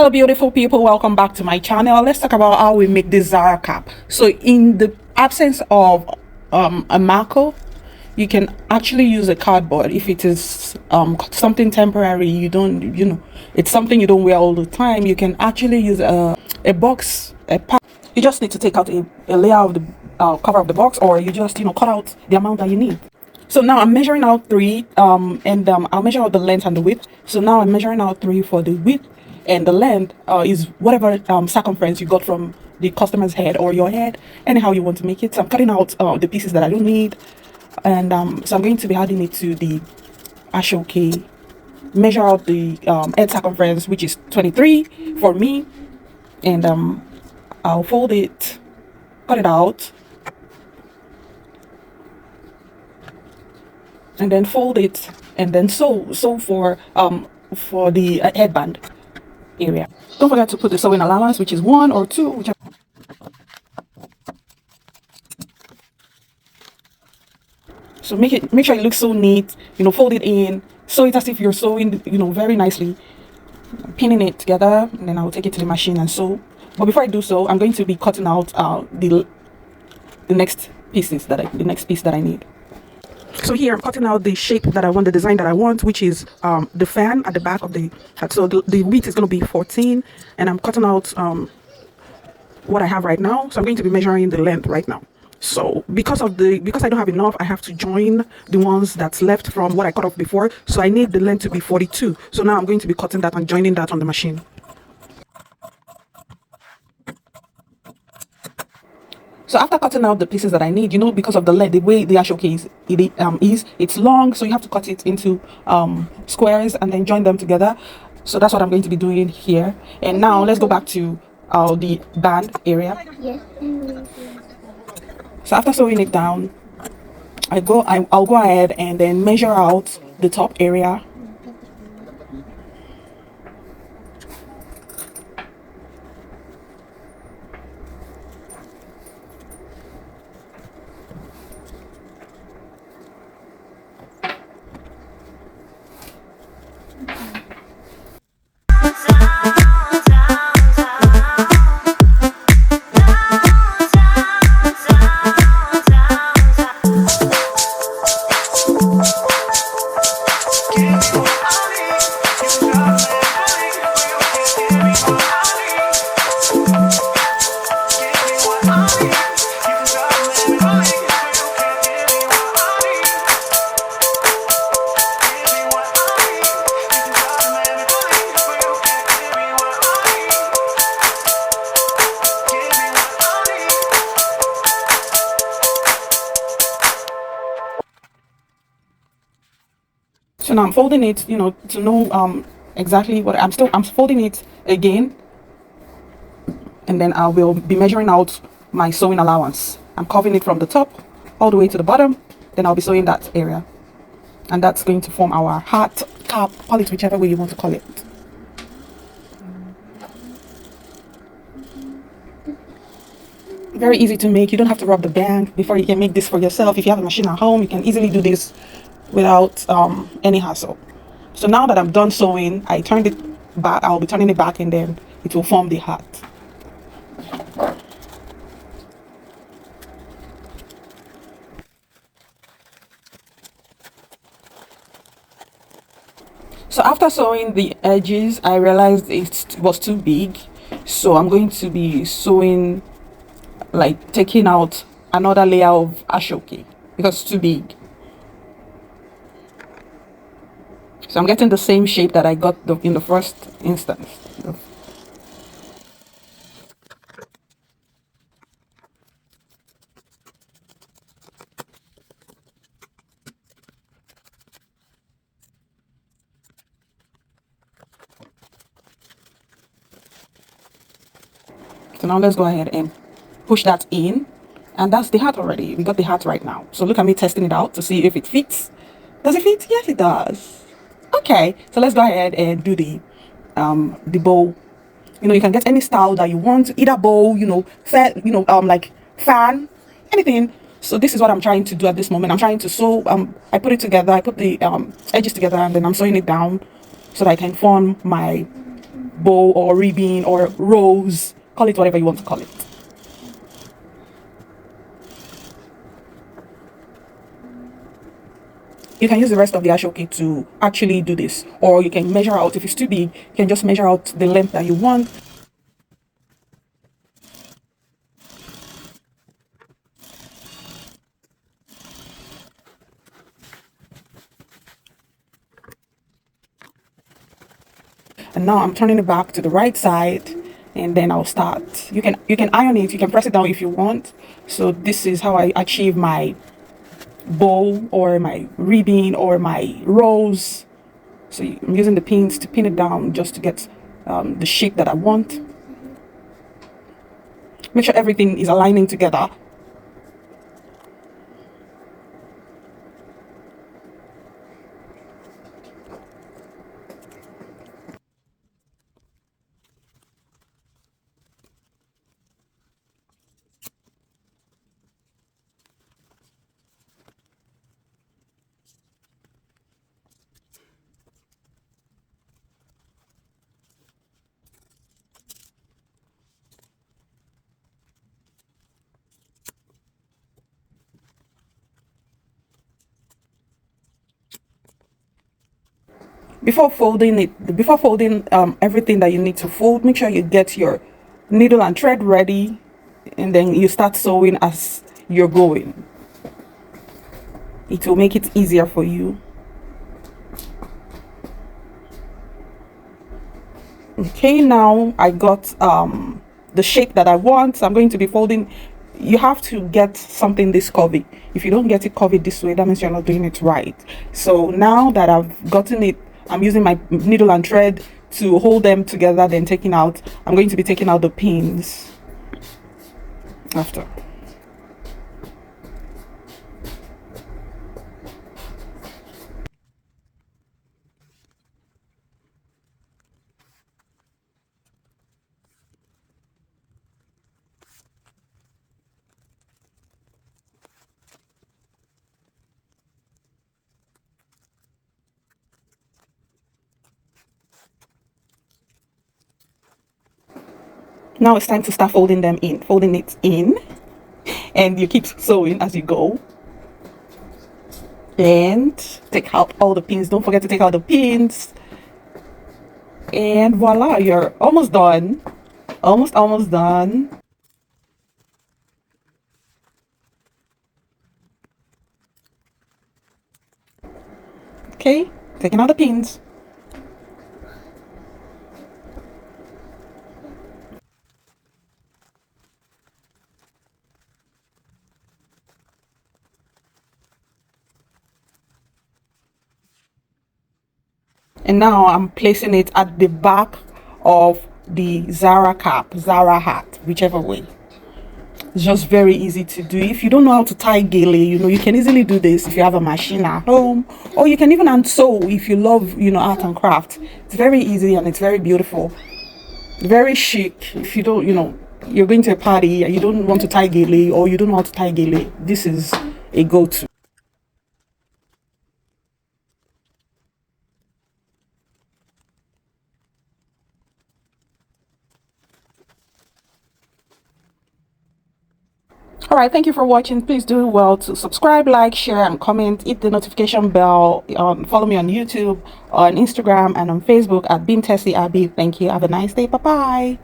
Hello beautiful people, welcome back to my channel. Let's talk about how we make this Zara cap. So in the absence of a marker, you can actually use a cardboard. If it is something temporary, it's something you don't wear all the time, you can actually use a box, a pack. You just need to take out a layer of the cover of the box, or you just cut out the amount that you need. So now I'm measuring out 3 and I'll measure out the length and the width. So now I'm measuring out 3 for the width, and the length is whatever circumference you got from the customer's head or your head, anyhow you want to make it. So I'm cutting out the pieces that I don't need, and so I'm going to be adding it to the ashoke. Measure out the head circumference, which is 23 for me, and I'll fold it, cut it out, and then fold it, and then sew for the headband area. Don't forget to put the sewing allowance, which is 1 or 2, whichever. So make sure it looks so neat. Fold it in, sew it as if you're sewing, very nicely, pinning it together, and then I'll take it to the machine and sew. But before I do so, I'm going to be cutting out the next piece that I need. So here I'm cutting out the shape that I want, the design that I want, which is the fan at the back of the hat. So the width is going to be 14, and I'm cutting out what I have right now. So I'm going to be measuring the length right now. So because I don't have enough, I have to join the ones that's left from what I cut off before. So I need the length to be 42. So now I'm going to be cutting that and joining that on the machine. So after cutting out the pieces that I need, because of the way the ashoke is, it's long, so you have to cut it into squares and then join them together. So that's what I'm going to be doing here. And now let's go back to the band area. So after sewing it down, I'll go ahead and then measure out the top area. So now I'm folding it, to know exactly what I'm folding it again, and then I will be measuring out my sewing allowance. I'm covering it from the top all the way to the bottom, then I'll be sewing that area, and that's going to form our hat, cap, call it whichever way you want to call it. Very easy to make. You don't have to rob the bank before you can make this for yourself. If you have a machine at home, you can easily do this without any hassle. So now that I'm done sewing, I turned it back. I'll be turning it back, and then it will form the hat. So after sewing the edges, I realized it was too big, so I'm going to be sewing, like taking out another layer of ashoke because it's too big. So I'm getting the same shape that I got in the first instance. So now let's go ahead and push that in, and that's the hat already. We got the hat right now. So look at me testing it out to see if it fits. Does it fit? Yes, it does. Okay, so let's go ahead and do the bow. You can get any style that you want, either bow, like fan, anything. So this is what I'm trying to do at this moment. I'm trying to sew. I put it together. I put the edges together, and then I'm sewing it down so that I can form my bow or ribbon or rose, call it whatever you want to call it. You can use the rest of the ashoki to actually do this, or you can measure out. If it's too big, you can just measure out the length that you want. And now I'm turning it back to the right side, and then I'll start. You can iron it, you can press it down if you want. So this is how I achieve my bow or my ribbon or my rose. So I'm using the pins to pin it down just to get the shape that I want. Make sure everything is aligning together. Before folding everything that you need to fold, make sure you get your needle and thread ready, and then you start sewing as you're going. It will make it easier for you. Okay, now I got the shape that I want. So I'm going to be folding. You have to get something this curvy. If you don't get it curvy this way, that means you're not doing it right. So now that I've gotten it, I'm using my needle and thread to hold them together, then taking out. I'm going to be taking out the pins after. Now it's time to start folding them in, folding it in, and you keep sewing as you go. And take out all the pins. Don't forget to take out the pins. And voila, you're almost done. Almost done. Okay, taking out the pins. And now I'm placing it at the back of the Zara cap, Zara hat, whichever way. It's just very easy to do. If you don't know how to tie gele, you can easily do this if you have a machine at home, or you can even hand sew if you love, art and craft. It's very easy and it's very beautiful, very chic. If you don't, you're going to a party and you don't want to tie gele, or you don't know how to tie gele, this is a go-to. All right, thank you for watching. Please do well to subscribe, like, share, and comment. Hit the notification bell. Follow me on YouTube, on Instagram, and on Facebook at Bimtessy Abby. Thank you. Have a nice day. Bye bye.